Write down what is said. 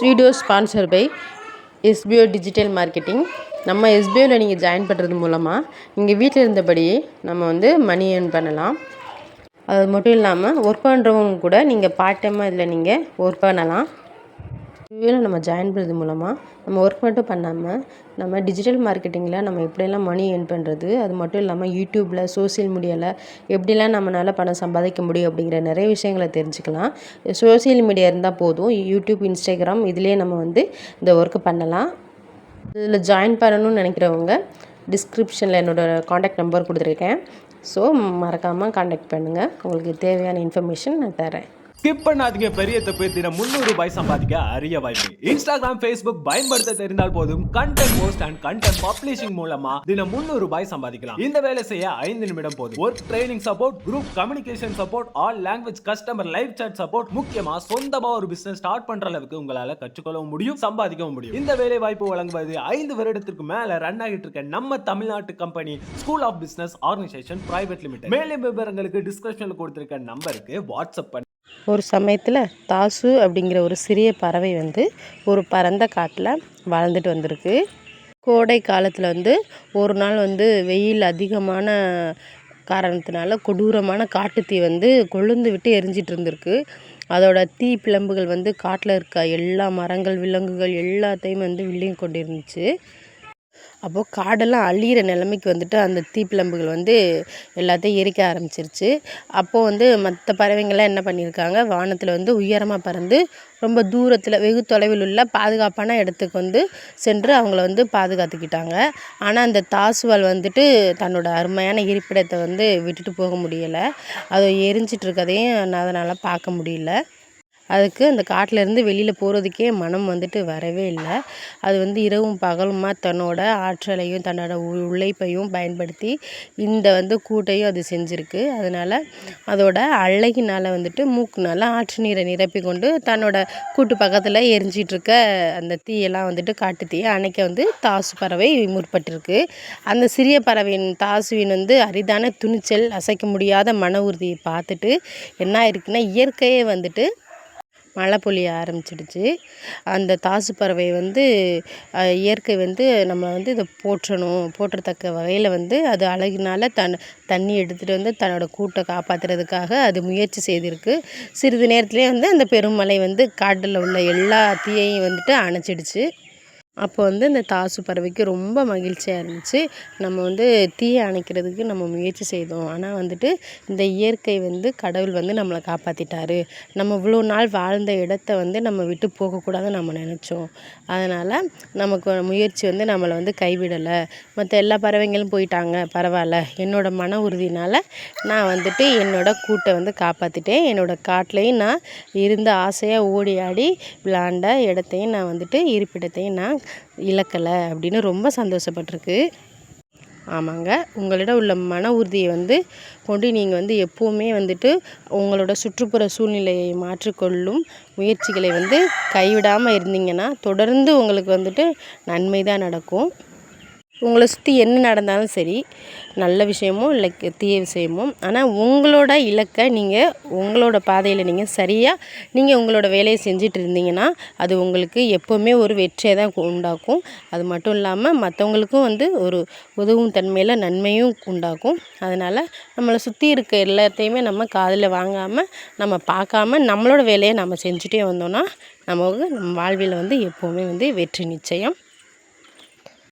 Video sponsor by SPO digital marketing. நம்ம எஸ்பிஓவில் நீங்கள் ஜாயின் பண்ணுறது மூலமாக நீங்கள் வீட்டில் இருந்தபடியே நம்ம மணி ஏர்ன் பண்ணலாம். அது மட்டும் இல்லாமல் ஒர்க் பண்ணுறவங்க கூட நீங்கள் பார்ட் டைமாக இதில் நீங்கள் ஒர்க் பண்ணலாம். எஸ்பிஓவில் நம்ம ஜாயின் பண்ணுறது மூலமாக நம்ம ஒர்க் மட்டும் பண்ணாமல் நம்ம டிஜிட்டல் மார்க்கெட்டிங்கில் நம்ம எப்படியெல்லாம் மணி ஏர்ன் பண்ணுறது, அது மட்டும் இல்லாமல் யூடியூப்பில் சோசியல் மீடியாவில் எப்படிலாம் நம்மளால் பணம் சம்பாதிக்க முடியும் அப்படிங்கிற நிறைய விஷயங்களை தெரிஞ்சுக்கலாம். சோசியல் மீடியா இருந்தால் போதும், யூடியூப், இன்ஸ்டாகிராம் இதிலே நம்ம இந்த ஒர்க்கு பண்ணலாம். இதில் ஜாயின் பண்ணணும்னு நினைக்கிறவங்க டிஸ்கிரிப்ஷனில் என்னோடய காண்டாக்ட் நம்பர் கொடுத்துருக்கேன். ஸோ மறக்காமல் காண்டாக்ட் பண்ணுங்கள். உங்களுக்கு தேவையான இன்ஃபர்மேஷன் நான் தரேன். ஸ்கிப் பண்ணாதீங்க. பெரிய தப்பு. தினம் 300 ரூபாய் சம்பாதிக்க அரிய வாய்ப்பு. இன்ஸ்டாகிராம், ஃபேஸ்புக் பயன்படுத்த தெரிந்தால் போதும் content post and content publishing மூலமா தினம் 300 ரூபாய் சம்பாதிக்கலாம். இந்த வேலை செய்ய 5 நிமிடம் போதும். Work training support, group communication support, all language customer live chat support, முக்கியமா சொந்தமா ஒரு பிசினஸ் ஸ்டார்ட் பண்ற அளவுக்கு உங்களால கற்றுக்கொள்ளவும் முடியும், சம்பாதிக்கவும் முடியும். இந்த வேலை வாய்ப்பு வழங்குவது 5 வருடத்திற்கு மேல ரன் ஆகிட்டு இருக்க நம்ம தமிழ்நாட்டு company school of business organisation private limited. மேலும் விவரங்களுக்கு டிஸ்கிரிப்ஷன்ல கொடுத்திருக்க நம்பருக்கு வாட்ஸ்அப் பண்ணி. ஒரு சமயத்தில் தாசு அப்படிங்கிற ஒரு சிறிய பறவை ஒரு பரந்த காட்டில் வாழ்ந்துட்டு வந்திருக்கு. கோடை காலத்தில் ஒரு நாள் வெயில் அதிகமான காரணத்தினால கொடூரமான காட்டுத்தீ கொழுந்து விட்டு எரிஞ்சிட்டு இருந்திருக்கு. அதோட தீ பிளம்புகள் காட்டில் இருக்க எல்லா மரங்கள், விலங்குகள் எல்லாத்தையும் விழுங்கி கொண்டு இருந்துச்சு. அப்போது காடெல்லாம் அழியிற நிலைமைக்கு அந்த தீப்பிழம்புகள் எல்லாத்தையும் எரிக்க ஆரம்பிச்சிருச்சு. அப்போது மற்ற பறவைங்கள்லாம் என்ன பண்ணியிருக்காங்க, வானத்தில் உயரமாக பறந்து ரொம்ப தூரத்தில் வெகு தொலைவில் உள்ள பாதுகாப்பான இடத்துக்கு சென்று அவங்கள பாதுகாத்துக்கிட்டாங்க. ஆனால் அந்த தாசுவால் தன்னோட அருமையான இருப்பிடத்தை விட்டுட்டு போக முடியலை. அது எரிஞ்சிட்டு இருக்கதையும் அதனால் பார்க்க முடியல. அதுக்கு அந்த காட்டிலேருந்து வெளியில் போகிறதுக்கே மனம் வரவே இல்லை. அது இரவும் பகலுமா தன்னோட ஆற்றலையும் தன்னோட உழைப்பையும் பயன்படுத்தி இந்த கூட்டையும் அது செஞ்சுருக்கு. அதனால் அதோட அழகினால் மூக்குனால் ஆற்று நீரை நிரப்பி கொண்டு தன்னோட கூட்டு பக்கத்தில் எரிஞ்சிட்ருக்க அந்த தீயெல்லாம் காட்டு தீயை அணைக்க தாசு பறவை முற்பட்டிருக்கு. அந்த சிறிய பறவையின் தாசுவின் அரிதான துணிச்சல், அசைக்க முடியாத மன உறுதியை பார்த்துட்டு என்ன ஆயிருக்குன்னா, இயற்கையே மழை பொழிய ஆரம்பிச்சிடுச்சு. அந்த தாசு பறவை இயற்கை நம்ம இதை போற்றத்தக்க வகையில் அது அழகினால் தண்ணி எடுத்துகிட்டு தன்னோட கூட்டை காப்பாற்றுறதுக்காக அது முயற்சி செய்திருக்கு. சிறிது நேரத்துலேயே அந்த பெருமழை காட்டில் உள்ள எல்லா தீயையும் அணைச்சிடுச்சு. அப்போ இந்த தாசு பறவைக்கு ரொம்ப மகிழ்ச்சியாக இருந்துச்சு. நம்ம தீயை அணைக்கிறதுக்கு நம்ம முயற்சி செய்தோம், ஆனால் இந்த இயற்கை கடவுள் நம்மளை காப்பாற்றிட்டாரு. நம்ம இவ்வளோ நாள் வாழ்ந்த இடத்த நம்ம விட்டு போகக்கூடாதுன்னு நம்ம நினச்சோம். அதனால் நமக்கு முயற்சி நம்மளை கைவிடலை. மற்ற எல்லா பறவைங்களும் போயிட்டாங்க, பரவாயில்ல. என்னோடய மன உறுதினால் நான் என்னோடய கூட்டை காப்பாற்றிட்டேன். என்னோடய காட்டிலையும் நான் இருந்த ஆசையாக ஓடி ஆடி விளாண்ட இடத்தையும் நான் இருப்பிடத்தையும் நான் இழக்கலை அப்படின்னு ரொம்ப சந்தோஷப்பட்டிருக்கு. ஆமாங்க, உங்களிடம் உள்ள மன உறுதியை கொண்டு நீங்கள் எப்போவுமே உங்களோட சுற்றுப்புற சூழ்நிலையை மாற்றிக்கொள்ளும் முயற்சிகளை கைவிடாமல் இருந்தீங்கன்னா தொடர்ந்து உங்களுக்கு நன்மை தான் நடக்கும். உங்களை சுற்றி என்ன நடந்தாலும் சரி, நல்ல விஷயமோ இல்லை தீய விஷயமோ, ஆனால் உங்களோட இலக்கை நீங்கள் உங்களோட பாதையில் நீங்கள் சரியாக நீங்கள் உங்களோட வேலையை செஞ்சுட்டு இருந்தீங்கன்னா அது உங்களுக்கு எப்போவுமே ஒரு வெற்றியை தான் உண்டாக்கும். அது மட்டும் இல்லாமல் மற்றவங்களுக்கும் ஒரு உதவும் தன்மையில் நன்மையும் உண்டாக்கும். அதனால் நம்மளை சுற்றி இருக்க எல்லாத்தையுமே நம்ம காதில் வாங்காமல், நம்ம பார்க்காம நம்மளோட வேலையை நம்ம செஞ்சுட்டே வந்தோன்னா நம்ம வாழ்வில் எப்போவுமே வெற்றி நிச்சயம்.